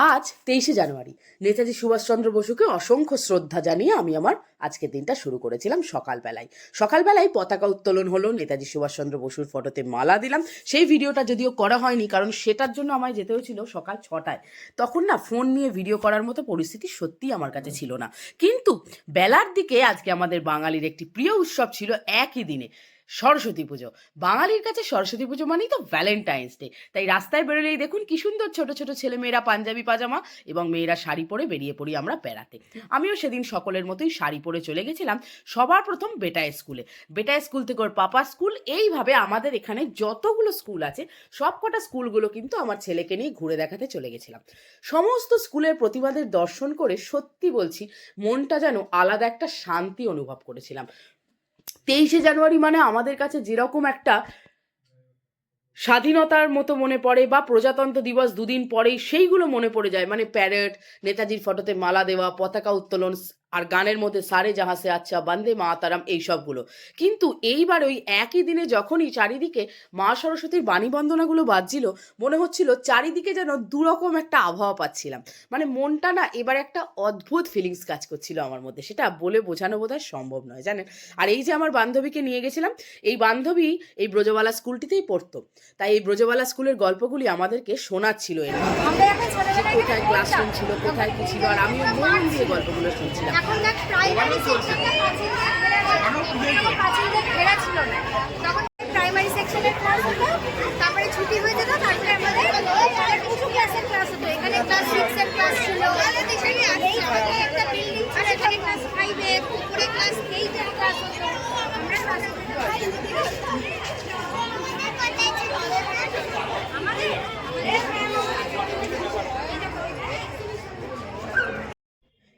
আজ 23শে জানুয়ারি। নেতাজি সুভাষচন্দ্র বসুকে অসংখ্য শ্রদ্ধা জানিয়ে আমি আমার আজকের দিনটা শুরু করেছিলাম সকালবেলায় পতাকা উত্তোলন হলো, নেতাজি সুভাষচন্দ্র বসুর ফটোতে মালা দিলাম। সেই ভিডিওটা যদিও করা হয়নি, কারণ সেটার জন্য আমায় যেতে হয়েছিল সকাল 6টায়। তখন না ফোন নিয়ে ভিডিও করার মতো পরিস্থিতি সত্যিই আমার কাছে ছিল না। কিন্তু বেলার দিকে আজকে আমাদের বাঙালির একটি প্রিয় উৎসব ছিল একই দিনে, সরস্বতী পুজো। বাঙালির কাছে সরস্বতী পুজো মানেই তো ভ্যালেন্টাইন্স ডে। তাই রাস্তায় বেরোলেই দেখুন কি সুন্দর ছোট ছোট ছেলেমেয়েরা পাঞ্জাবি পাজামা এবং মেয়েরা শাড়ি পরে বেরিয়ে পড়ি আমরা বেড়াতে। আমিও সেদিন সকলের মতোই শাড়ি পরে চলে গেছিলাম সবার প্রথম বেটা স্কুল থেকে ওর পাপা স্কুল। এইভাবে আমাদের এখানে যতগুলো স্কুল আছে সবকটা স্কুলগুলো কিন্তু আমার ছেলেকে নিয়ে ঘুরে দেখাতে চলে গেছিলাম। সমস্ত স্কুলের প্রতিমাদের দর্শন করে সত্যি বলছি মনটা যেন আলাদা একটা শান্তি অনুভব করেছিলাম। 23শে জানুয়ারি মানে আমাদের কাছে যেরকম একটা স্বাধীনতার মতো মনে পড়ে, বা প্রজাতন্ত্র দিবস দুদিন পরেই সেইগুলো মনে পড়ে যায়, মানে প্যারেড, নেতাজির ফটোতে মালা দেওয়া, পতাকা উত্তোলন, আর গানের মধ্যে সারে জাহাসে আচ্ছা বন্দে মাতারাম, এই সবগুলো। কিন্তু এইবার ওই একই দিনে যখনই চারিদিকে মা সরস্বতীর বাণী বন্দনাগুলো বাজছিল, মনে হচ্ছিল চারিদিকে যেন দুরকম একটা আবহাওয়া পাচ্ছিলাম। মানে মনটা না এবার একটা অদ্ভুত ফিলিংস কাজ করছিল আমার মধ্যে, সেটা বলে বোঝানো বোধহয় সম্ভব নয়, জানেন। আর এই যে আমার বান্ধবীকে নিয়ে গেছিলাম, এই বান্ধবী এই ব্রজবালা স্কুলটিতেই পড়তো। তাই এই ব্রজবালা স্কুলের গল্পগুলি আমাদেরকে শোনাচ্ছিল এর যে কোথায় ক্লাসরুম ছিল, কোথায় কি ছিল, আর আমিও মন দিয়ে গল্পগুলো শুনছিলাম। প্রাইমারি সেকশনের ক্লাস হতো, তারপরে ছুটি হয়ে যেত, তারপরে আমাদের উঁচু ক্লাসের ক্লাস হতো। এখানে ক্লাস 6 এর ক্লাস ছিল, একটা বিল্ডিং ছিল, এখানে ক্লাস 5 এর, উপরে ক্লাস 8 এর ক্লাস হতো। আমরা ক্লাস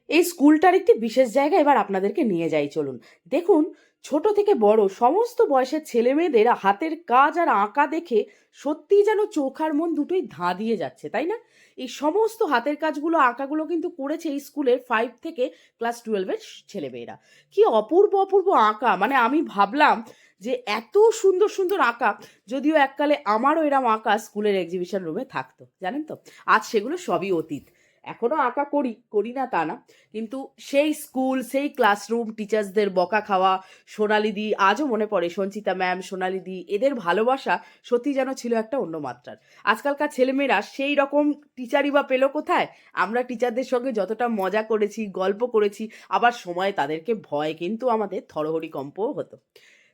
এই স্কুলটার একটি বিশেষ জায়গা এবার আপনাদেরকে নিয়ে যাই, চলুন। দেখুন, ছোট থেকে বড় সমস্ত বয়সের ছেলে মেয়েদের হাতের কাজ আর আঁকা দেখে সত্যিই যেন চোখ আর মন দুটোই ধাঁ দিয়ে যাচ্ছে, তাই না? এই সমস্ত হাতের কাজগুলো আঁকাগুলো কিন্তু করেছে এই স্কুলের 5 থেকে ক্লাস 12-এর ছেলেমেয়েরা। কি অপূর্ব অপূর্ব আঁকা! মানে আমি ভাবলাম যে এত সুন্দর সুন্দর আঁকা, যদিও এককালে আমারও এরম আঁকা স্কুলের এক্সিবিশন রুমে থাকতো, জানেন তো। আজ সেগুলো সবই অতীত। এখনো আঁকা করি না তা না, কিন্তু সেই স্কুল, সেই ক্লাসরুম, টিচার্সদের বকা খাওয়া, সোনালিদি আজও মনে পড়ে, সঞ্চিতা ম্যাম, সোনালিদি, এদের ভালোবাসা সত্যি যেন ছিল একটা অন্য মাত্রার। আজকালকার ছেলেমেয়েরা সেই রকম টিচারই বা পেলো কোথায়? আমরা টিচারদের সঙ্গে যতটা মজা করেছি, গল্প করেছি, আবার সময় তাদেরকে ভয় কিন্তু আমাদের থরহরিকম্পও হতো।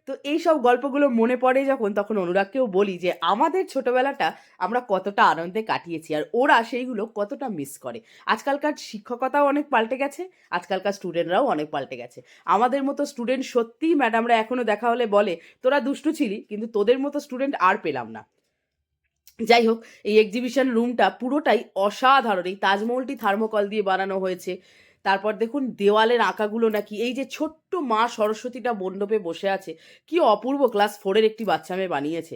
তো এই সব গল্পগুলো মনে পড়ে যখন, তখন অনুরাগকেও বলি যে আমাদের ছোটবেলাটা আমরা কতটা আনন্দে কাটিয়েছি, আর ওরা সেইগুলো কতটা মিস করে। আজকালকার শিক্ষকতাও অনেক পাল্টে গেছে, আজকালকার স্টুডেন্টরাও অনেক পাল্টে গেছে। আমাদের মতো স্টুডেন্ট সত্যিই ম্যাডামরা এখনো দেখা হলে বলে তোরা দুষ্টু ছিলি, কিন্তু তোদের মতো স্টুডেন্ট আর পেলাম না। যাই হোক, এই এক্সিবিশন রুমটা পুরোটাই অসাধারণ। এই তাজমহলটি থার্মোকল দিয়ে বানানো হয়েছে। তারপর দেখুন দেওয়ালের আঁকাগুলো নাকি, এই যে ছোট্ট মা সরস্বতীটা মণ্ডপে বসে আছে, কি অপূর্ব ক্লাস 4-এর একটি বাচ্চা মেয়ে বানিয়েছে।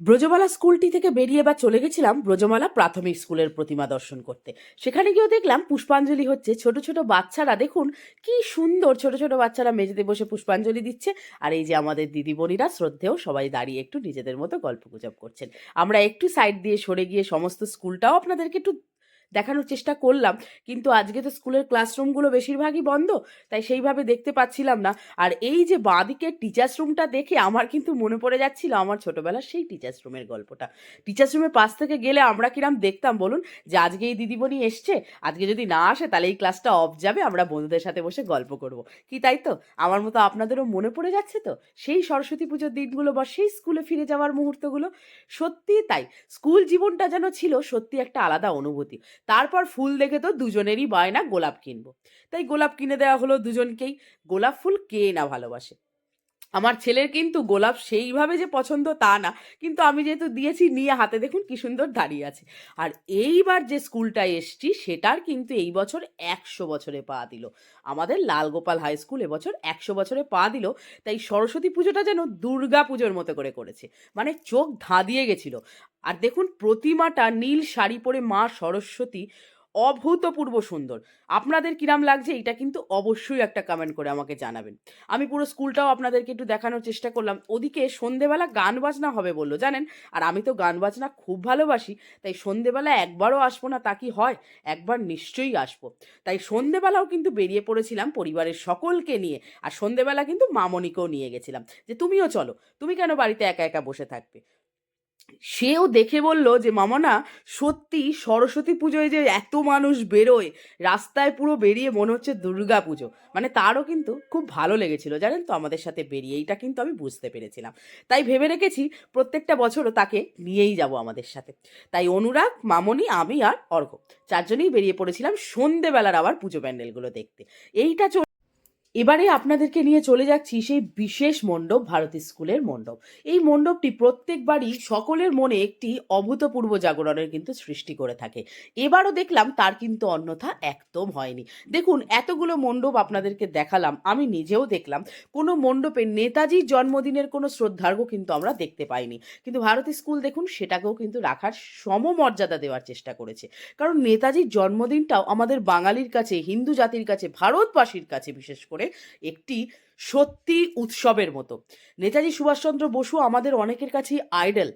ব্রজবালা স্কুলটি থেকে বেরিয়ে এবার চলে গেছিলাম ব্রজমালা প্রাথমিক স্কুলের প্রতিমা দর্শন করতে। সেখানে গিয়েও দেখলাম পুষ্পাঞ্জলি হচ্ছে। ছোট ছোট বাচ্চারা দেখুন কি সুন্দর, ছোট ছোট বাচ্চারা মেঝেতে বসে পুষ্পাঞ্জলি দিচ্ছে। আর এই যে আমাদের দিদিমণিরা শ্রদ্ধেয় সবাই দাঁড়িয়ে একটু নিজেদের মতো গল্পগুজব করছেন। আমরা একটু সাইড দিয়ে সরে গিয়ে সমস্ত স্কুলটাও আপনাদেরকে একটু দেখানোর চেষ্টা করলাম, কিন্তু আজকে তো স্কুলের ক্লাসরুমগুলো বেশিরভাগই বন্ধ, তাই সেইভাবে দেখতে পাচ্ছিলাম না। আর এই যে বাঁদিকের টিচার্স রুমটা দেখে আমার কিন্তু মনে পড়ে যাচ্ছিল আমার ছোটবেলার সেই টিচার্স রুমের গল্পটা। টিচার্স রুমের পাশ থেকে গেলে আমরা কিরাম দেখতাম বলুন, যে আজকে এই দিদিমণি এসছে, আজকে যদি না আসে তাহলে এই ক্লাসটা অফ যাবে, আমরা বন্ধুদের সাথে বসে গল্প করব। কি তাই তো? আমার মতো আপনাদেরও মনে পড়ে যাচ্ছে তো সেই সরস্বতী পুজোর দিনগুলো, বা সেই স্কুলে ফিরে যাওয়ার মুহূর্তগুলো? সত্যিই তাই, স্কুল জীবনটা যেন ছিল সত্যি একটা আলাদা অনুভূতি। তারপর ফুল দেখে তো দুজনেরই বায়না গোলাপ কিনবো, তাই গোলাপ কিনে দেওয়া হলো দুজনকেই। গোলাপ ফুল কে না ভালোবাসে? আমার ছেলের কিন্তু গোলাপ সেইভাবে যে পছন্দ তা না, কিন্তু আমি যেহেতু দিয়েছি, নিয়ে হাতে দেখুন কি সুন্দর দাঁড়িয়ে আছে। আর এইবার যে স্কুলটায় এসছি সেটার কিন্তু এই বছর 100 বছরে পা দিল। আমাদের লালগোপাল হাই স্কুল এবছর 100 বছরে পা দিল। তাই সরস্বতী পুজোটা যেন দুর্গা পুজোর মতো করে করেছে, মানে চোখ ধাঁধিয়ে গেছিল। আর দেখুন প্রতিমাটা নীল শাড়ি পরে মা সরস্বতী অভূতপূর্ব সুন্দর। আপনাদের কিরাম লাগছে এটা কিন্তু অবশ্যই একটা কমেন্ট করে আমাকে জানাবেন। আমি পুরো স্কুলটাও আপনাদেরকে একটু দেখানোর চেষ্টা করলাম। ওদিকে সন্ধেবেলা গান বাজনা হবে বলল, জানেন? আর আমি তো গান বাজনা খুব ভালোবাসি, তাই সন্ধেবেলা একবারও আসবো না তা কি হয়? একবার নিশ্চয়ই আসবো। তাই সন্ধেবেলাও কিন্তু বেরিয়ে পড়েছিলাম পরিবারের সকলকে নিয়ে। আর সন্ধেবেলা কিন্তু মামনিকেও নিয়ে গেছিলাম যে তুমিও চলো, তুমি কেন বাড়িতে একা একা বসে থাকবে? সেও দেখে বলল যে মামা না, সত্যি সরস্বতী পুজোয় যে এত মানুষ বেরোয় রাস্তায়, পুরো বেরিয়ে মনে হচ্ছে দুর্গা পুজো। মানে তারও কিন্তু খুব ভালো লেগেছিল, জানেন তো, আমাদের সাথে বেরিয়ে। এইটা কিন্তু আমি বুঝতে পেরেছিলাম। তাই ভেবে রেখেছি প্রত্যেকটা বছরও তাকে নিয়েই যাব আমাদের সাথে। তাই অনুরাগ, মামনি, আমি আর অর্ঘ্য চারজনেই বেরিয়ে পড়েছিলাম সন্ধেবেলার আবার পুজো প্যান্ডেলগুলো দেখতে। এইটা এবারে আপনাদেরকে নিয়ে চলে যাচ্ছি সেই বিশেষ মণ্ডপ, ভারতী স্কুলের মণ্ডপ। এই মণ্ডপটি প্রত্যেকবারই সকলের মনে একটি অভূতপূর্ব জাগরণের কিন্তু সৃষ্টি করে থাকে। এবারও দেখলাম তার কিন্তু অন্যথা একদম হয়নি। দেখুন, এতগুলো মণ্ডপ আপনাদেরকে দেখালাম, আমি নিজেও দেখলাম, কোনো মণ্ডপে নেতাজির জন্মদিনের কোনো শ্রদ্ধার্ঘ্য কিন্তু আমরা দেখতে পাইনি। কিন্তু ভারতী স্কুল দেখুন সেটাকেও কিন্তু রাখার সমমর্যাদা দেওয়ার চেষ্টা করেছে। কারণ নেতাজির জন্মদিনটাও আমাদের বাঙালির কাছে, হিন্দু জাতির কাছে, ভারতবাসীর কাছে বিশেষ করে একটি সত্যি উৎসবের মতো। নেতাজি সুভাষচন্দ্র বসু আমাদের অনেকের কাছেই আইডল।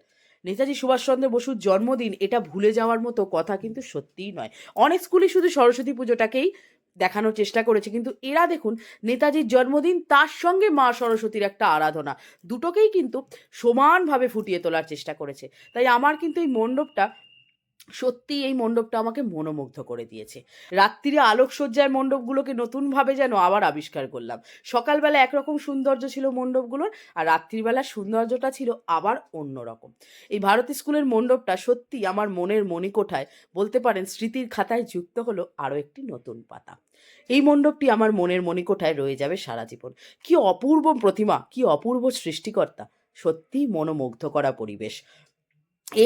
নেতাজি সুভাষচন্দ্র বসুর জন্মদিন এটা ভুলে যাওয়ার মতো কথা কিন্তু সত্যিই নয়। অনেক স্কুলে শুধু সরস্বতী পুজোটাকেই দেখানোর চেষ্টা করেছে, কিন্তু এরা দেখুন নেতাজির জন্মদিন তার সঙ্গে মা সরস্বতীর একটা আরাধনা, দুটোকেই কিন্তু সমানভাবে ফুটিয়ে তোলার চেষ্টা করেছে। তাই আমার কিন্তু এই মণ্ডপটা, সত্যি এই মণ্ডপটা আমাকে মনোমুগ্ধ করে দিয়েছে। রাত্রিরে আলোকসজ্জার মণ্ডপগুলোকে নতুনভাবে যেন আবার আবিষ্কার করলাম। সকালবেলা একরকম সৌন্দর্য ছিল মণ্ডপগুলোর, আর রাত্রিবেলার সৌন্দর্যটা ছিল আবার অন্যরকম। এই ভারতী স্কুলের মণ্ডপটা সত্যি আমার মনের মণিকোঠায়, বলতে পারেন স্মৃতির খাতায় যুক্ত হলো আরও একটি নতুন পাতা। এই মণ্ডপটি আমার মনের মণিকোঠায় রয়ে যাবে সারা জীবন। কি অপূর্ব প্রতিমা, কি অপূর্ব সৃষ্টিকর্তা, সত্যিই মনোমুগ্ধ করা পরিবেশ।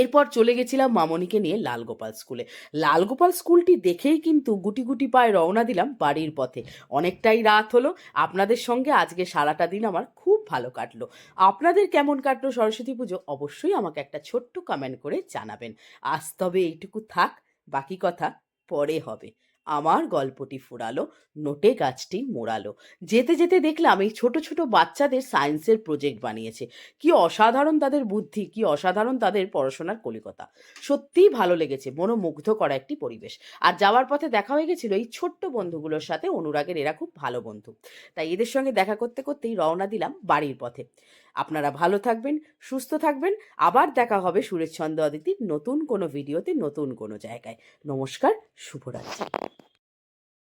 এরপর চলে গেছিলাম মামনিকে নিয়ে লালগোপাল স্কুলে। লালগোপাল স্কুলটি দেখেই কিন্তু গুটি গুটি পায়ে রওনা দিলাম বাড়ির পথে। অনেকটাই রাত হলো। আপনাদের সঙ্গে আজকে সারাটা দিন আমার খুব ভালো কাটলো। আপনাদের কেমন কাটলো সরস্বতী পুজো অবশ্যই আমাকে একটা ছোট্ট কমেন্ট করে জানাবেন। আজ তবে এইটুকু থাক, বাকি কথা পরে হবে। আমার গল্পটি ফুরালো, নোটে গাছটি মোড়ালো। যেতে যেতে দেখলাম এই ছোট ছোট বাচ্চাদের সায়েন্সের প্রজেক্ট বানিয়েছে। কি অসাধারণ তাদের বুদ্ধি, কি অসাধারণ তাদের পড়াশোনার কলিকতা। সত্যিই ভালো লেগেছে, মনোমুগ্ধ করা একটি পরিবেশ। আর যাওয়ার পথে দেখা হয়ে গেছিল এই ছোট্ট বন্ধুগুলোর সাথে। অনুরাগের এরা খুব ভালো বন্ধু। তাই এদের সঙ্গে দেখা করতে করতেই রওনা দিলাম বাড়ির পথে। আপনারা ভালো থাকবেন, সুস্থ থাকবেন। আবার দেখা হবে সুরেশচন্দ্র অদিতির নতুন কোনো ভিডিওতে, নতুন কোনো জায়গায়। নমস্কার, শুভরাত্রি।